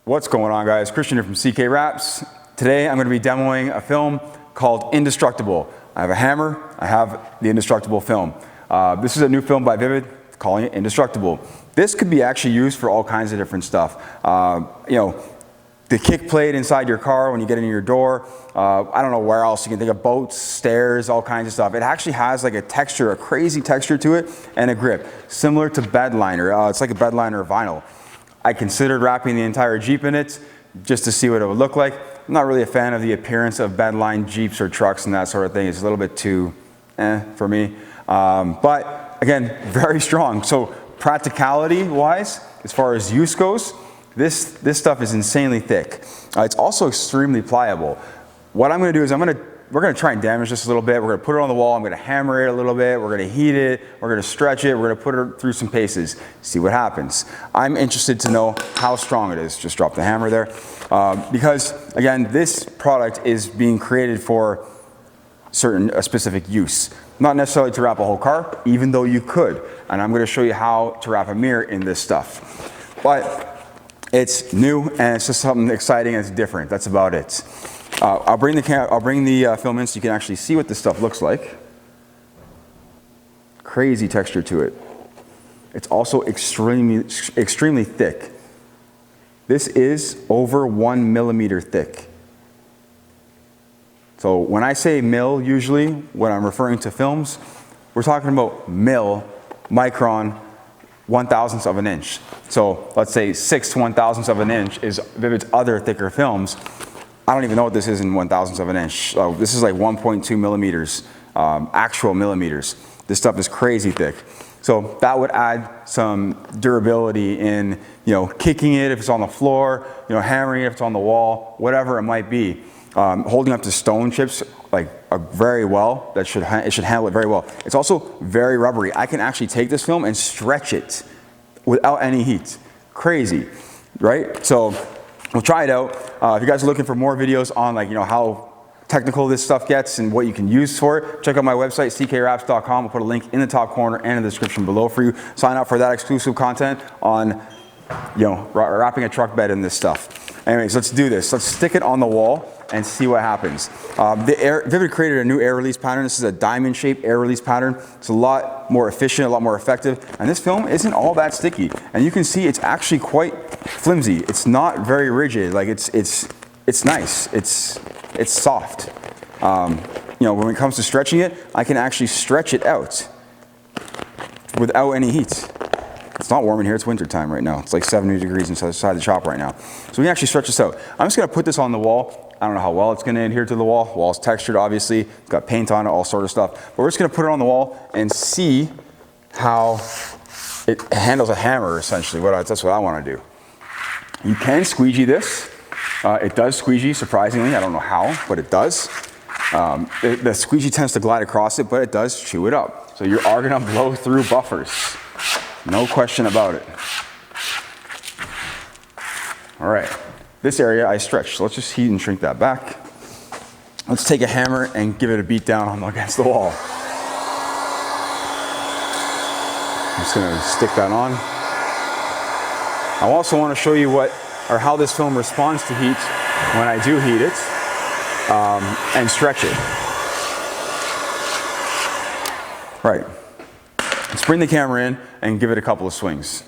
What's going on, guys? Christian here from CK Wraps. Today I'm going to be demoing a film called Indestructible. I have a hammer, I have the Indestructible film. This is a new film by Vvivid, calling it Indestructible. This could be actually used for all kinds of different stuff. You know, the kick plate inside your car when you get in your door. I don't know where else you can think of, boats, stairs, all kinds of stuff. It actually has like a texture, a crazy texture to it, and a grip, similar to bed liner. It's like a bed liner vinyl. I considered wrapping the entire Jeep in it just to see what it would look like. I'm not really a fan of the appearance of bed-lined Jeeps or trucks and that sort of thing. It's a little bit too for me. But again, very strong. So practicality-wise, as far as use goes, this stuff is insanely thick. It's also extremely pliable. What I'm going to do is we're going to try and damage this a little bit. We're going to put it on the wall. I'm going to hammer it a little bit. We're going to heat it. We're going to stretch it. We're going to put it through some paces. See what happens. I'm interested to know how strong it is. Just drop the hammer there. Because again, this product is being created for a specific use. Not necessarily to wrap a whole car, even though you could. And I'm going to show you how to wrap a mirror in this stuff. But it's new and it's just something exciting and it's different. That's about it. I'll bring the film in so you can actually see what this stuff looks like. Crazy texture to it. It's also extremely thick. This is over 1 millimeter thick. So when I say mil, usually when I'm referring to films, we're talking about micron, 1/1000th of an inch. So let's say 6 1/1000th of an inch is Vvivid's other thicker films. I don't even know what this is in 1/1000th of an inch. So this is like 1.2 millimeters, actual millimeters. This stuff is crazy thick. So that would add some durability in, you know, kicking it if it's on the floor, you know, hammering it if it's on the wall, whatever it might be. Holding up to stone chips like very well. It should handle it very well. It's also very rubbery. I can actually take this film and stretch it without any heat. Crazy, right? So we'll try it out. If you guys are looking for more videos on, like, you know, how technical this stuff gets and what you can use for it, check out my website, ckwraps.com. I'll put a link in the top corner and in the description below for you. Sign up for that exclusive content on, you know, wrapping a truck bed in this stuff. Anyways, let's do this. Let's stick it on the wall and see what happens. Vvivid created a new air release pattern. This is a diamond shaped air release pattern. It's a lot more efficient, a lot more effective. And this film isn't all that sticky. And you can see it's actually quite flimsy. It's not very rigid. Like it's nice. It's soft. You know, when it comes to stretching it, I can actually stretch it out without any heat. It's not warm in here, it's winter time right now. It's like 70 degrees inside the shop right now. So we can actually stretch this out. I'm just gonna put this on the wall. I don't know how well it's gonna adhere to the wall. The wall's textured, obviously. It's got paint on it, all sort of stuff. But we're just gonna put it on the wall and see how it handles a hammer, essentially. That's what I wanna do. You can squeegee this. It does squeegee, surprisingly. I don't know how, but it does. The squeegee tends to glide across it, but it does chew it up. So you are gonna blow through buffers. No question about it. All right, this area I stretched. So let's just heat and shrink that back. Let's take a hammer and give it a beat down against the wall. I'm just gonna stick that on. I also want to show you how this film responds to heat when I do heat it and stretch it. Right. Let's bring the camera in and give it a couple of swings.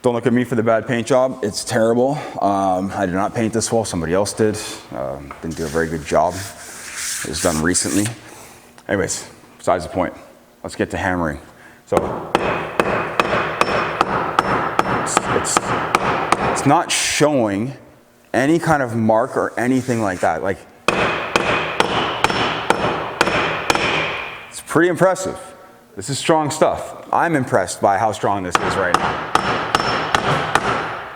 Don't look at me for the bad paint job. It's terrible. I did not paint this wall. Somebody else did. Didn't do a very good job. It was done recently. Anyways, besides the point. Let's get to hammering. So it's not showing any kind of mark or anything like that. Like, it's pretty impressive. This is strong stuff. I'm impressed by how strong this is right now.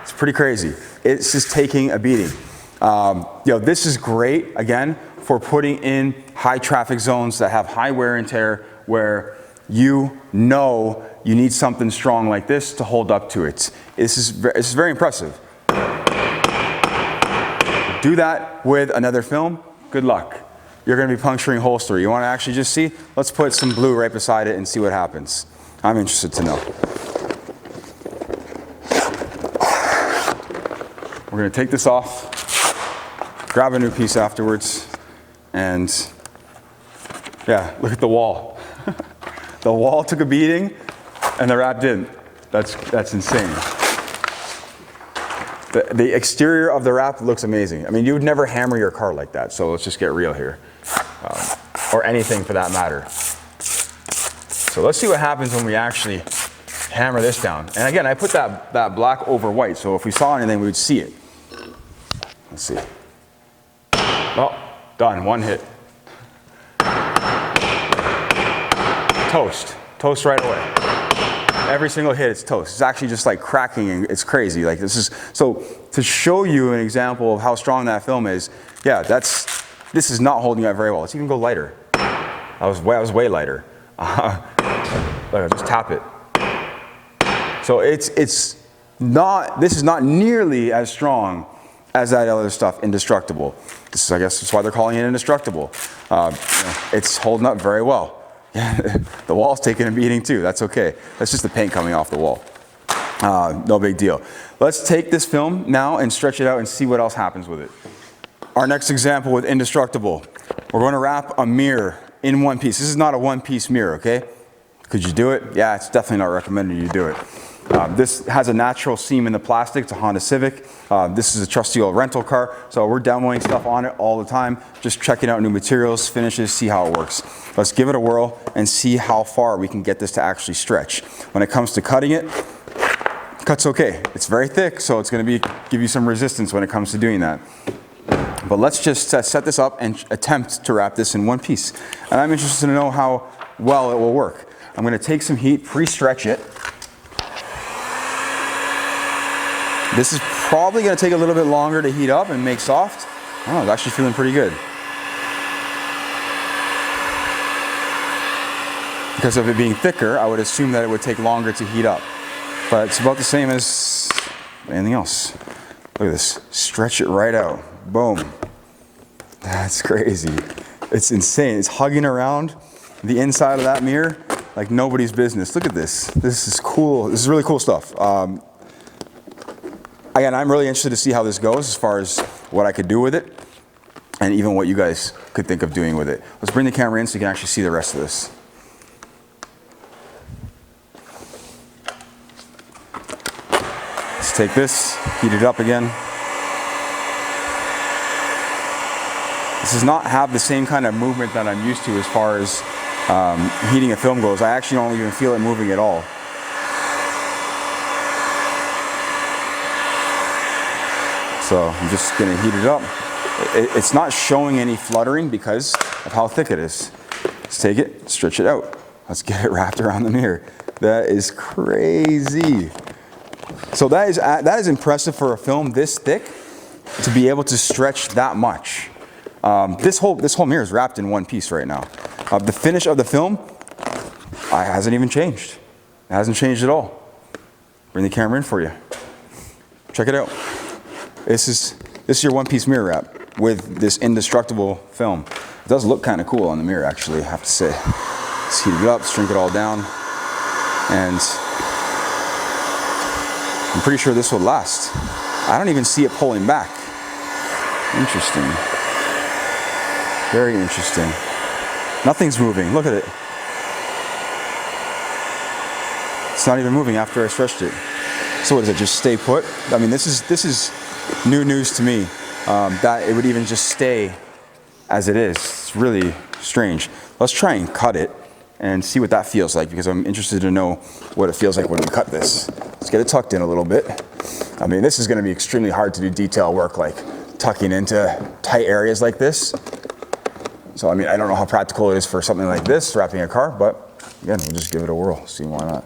It's pretty crazy. It's just taking a beating. You know, this is great, again, for putting in high traffic zones that have high wear and tear, where you know you need something strong like this to hold up to it. This is very impressive. Do that with another film, good luck. You're going to be puncturing holes through. You want to actually just see? Let's put some blue right beside it and see what happens. I'm interested to know. We're gonna take this off, grab a new piece afterwards, and yeah, look at the wall. The wall took a beating and the wrap didn't. That's insane. The exterior of the wrap looks amazing. I mean, you would never hammer your car like that, so let's just get real here. Or anything for that matter. So let's see what happens when we actually hammer this down. And again, I put that black over white, so if we saw anything, we would see it. Let's see. Oh, done, one hit. Toast right away. Every single hit, it's toast. It's actually just like cracking, and it's crazy. Like this is, so to show you an example of how strong that film is, yeah, this is not holding up very well. Let's even go lighter. I was way lighter. Look, just tap it. So this is not nearly as strong as that other stuff, Indestructible. This is, I guess that's why they're calling it Indestructible. It's holding up very well. The wall's taking a beating too, that's okay. That's just the paint coming off the wall. No big deal. Let's take this film now and stretch it out and see what else happens with it. Our next example with Indestructible. We're going to wrap a mirror in one piece. This is not a one-piece mirror, okay? Could you do it? Yeah, it's definitely not recommended you do it. This has a natural seam in the plastic. It's a Honda Civic. This is a trusty old rental car, so we're demoing stuff on it all the time, just checking out new materials, finishes, see how it works. Let's give it a whirl and see how far we can get this to actually stretch. When it comes to cutting it, cut's okay. It's very thick, so it's going to give you some resistance when it comes to doing that. But let's just set this up and attempt to wrap this in one piece. And I'm interested to know how well it will work. I'm going to take some heat, pre-stretch it. This is probably going to take a little bit longer to heat up and make soft. Oh, it's actually feeling pretty good. Because of it being thicker, I would assume that it would take longer to heat up. But it's about the same as anything else. Look at this. Stretch it right out. Boom. That's crazy. It's insane. It's hugging around the inside of that mirror like nobody's business. Look at this. This is cool. This is really cool stuff. Again, I'm really interested to see how this goes as far as what I could do with it and even what you guys could think of doing with it. Let's bring the camera in so you can actually see the rest of this. Let's take this, heat it up again. This does not have the same kind of movement that I'm used to as far as heating a film goes. I actually don't even feel it moving at all. So I'm just going to heat it up. It's not showing any fluttering because of how thick it is. Let's take it, stretch it out. Let's get it wrapped around the mirror. That is crazy. So that is impressive for a film this thick to be able to stretch that much. This whole mirror is wrapped in one piece right now. The finish of the film hasn't even changed. It hasn't changed at all. Bring the camera in for you. Check it out. This is your one-piece mirror wrap with this Indestructible film. It does look kind of cool on the mirror, actually, I have to say. Let's heat it up, shrink it all down, and I'm pretty sure this will last. I don't even see it pulling back. Interesting. Very interesting. Nothing's moving. Look at it. It's not even moving after I stretched it. So what does it, just stay put? I mean, this is new news to me, that it would even just stay as it is. It's really strange. Let's try and cut it and see what that feels like, because I'm interested to know what it feels like when we cut this. Let's get it tucked in a little bit. I mean, this is going to be extremely hard to do detail work, like tucking into tight areas like this. So I mean, I don't know how practical it is for something like this, wrapping a car, but again, we'll just give it a whirl, see why not.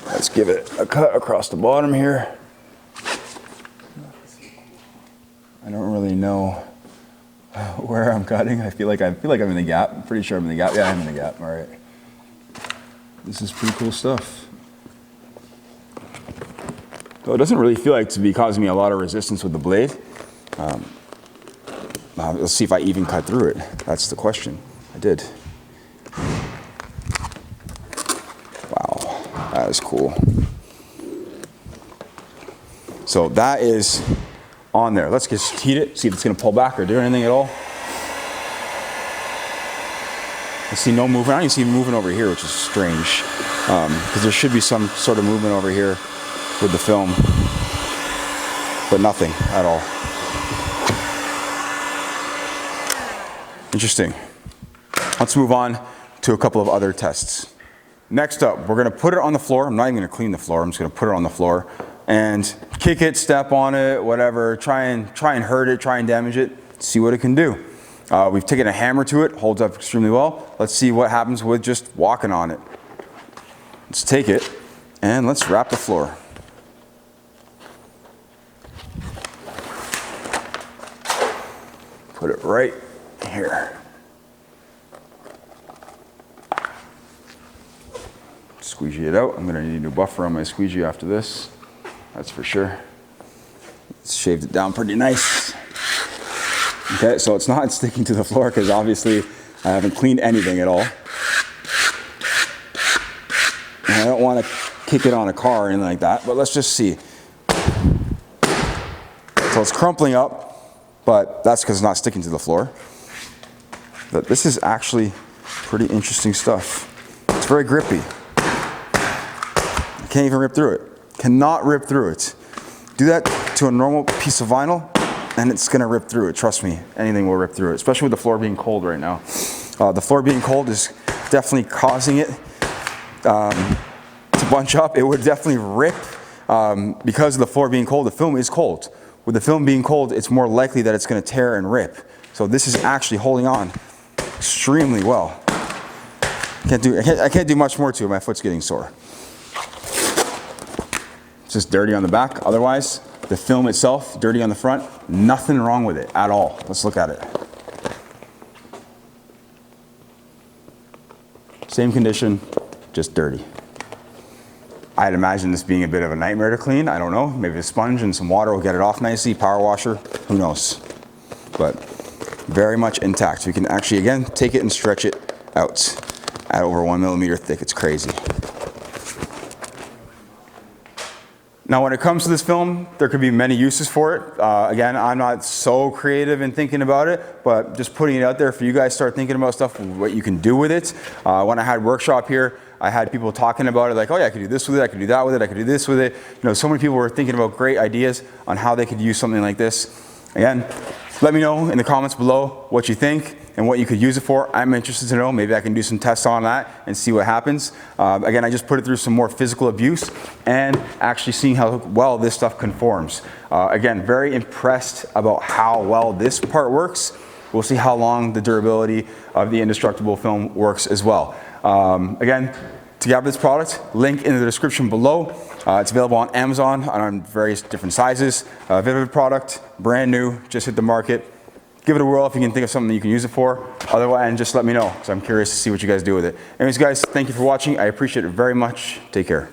Let's give it a cut across the bottom here. I don't really know where I'm cutting. I feel like I'm in the gap. I'm pretty sure I'm in the gap. Yeah, I'm in the gap. All right. This is pretty cool stuff. So it doesn't really feel like to be causing me a lot of resistance with the blade. Let's see if I even cut through it. That's the question. I did. Wow, that is cool. So that is on there. Let's just heat it, see if it's gonna pull back or do anything at all. I see no movement. I don't even see movement over here, which is strange, because there should be some sort of movement over here with the film, but nothing at all. Interesting. Let's move on to a couple of other tests. Next up, we're gonna put it on the floor. I'm not even gonna clean the floor. I'm just gonna put it on the floor and kick it, step on it, whatever. Try and hurt it, try and damage it, see what it can do. We've taken a hammer to it, holds up extremely well. Let's see what happens with just walking on it. Let's take it and let's wrap the floor. Put it right here. Squeegee it out. I'm gonna need a new buffer on my squeegee after this. That's for sure. It's shaved it down pretty nice. Okay, so it's not sticking to the floor because obviously I haven't cleaned anything at all. And I don't want to kick it on a car or anything like that, but let's just see. So it's crumpling up, but that's because it's not sticking to the floor. But this is actually pretty interesting stuff. It's very grippy. I can't even rip through it. Cannot rip through it. Do that to a normal piece of vinyl, and it's gonna rip through it. Trust me, anything will rip through it, especially with the floor being cold right now. The floor being cold is definitely causing it to bunch up. It would definitely rip because of the floor being cold. The film is cold. With the film being cold, it's more likely that it's gonna tear and rip. So this is actually holding on extremely well. I can't do much more to it. My foot's getting sore. It's just dirty on the back. Otherwise, the film itself, dirty on the front, nothing wrong with it at all. Let's look at it. Same condition, just dirty. I'd imagine this being a bit of a nightmare to clean. I don't know, maybe a sponge and some water will get it off nicely, power washer, who knows. But very much intact. We can actually, again, take it and stretch it out at over 1 millimeter thick. It's crazy. Now, when it comes to this film, there could be many uses for it. Again, I'm not so creative in thinking about it, but just putting it out there for you guys to start thinking about stuff, what you can do with it. When I had workshop here, I had people talking about it like, oh yeah, I could do this with it, I could do that with it, I could do this with it. You know, so many people were thinking about great ideas on how they could use something like this. Again, let me know in the comments below what you think and what you could use it for. I'm interested to know. Maybe I can do some tests on that and see what happens. Again, I just put it through some more physical abuse and actually seeing how well this stuff conforms. Again, very impressed about how well this part works. We'll see how long the durability of the Indestructible film works as well. Again, to get this product, link in the description below. It's available on Amazon on various different sizes. Vvivid product, brand new, just hit the market. Give it a whirl if you can think of something that you can use it for. Otherwise, just let me know, because I'm curious to see what you guys do with it. Anyways, guys, thank you for watching. I appreciate it very much. Take care.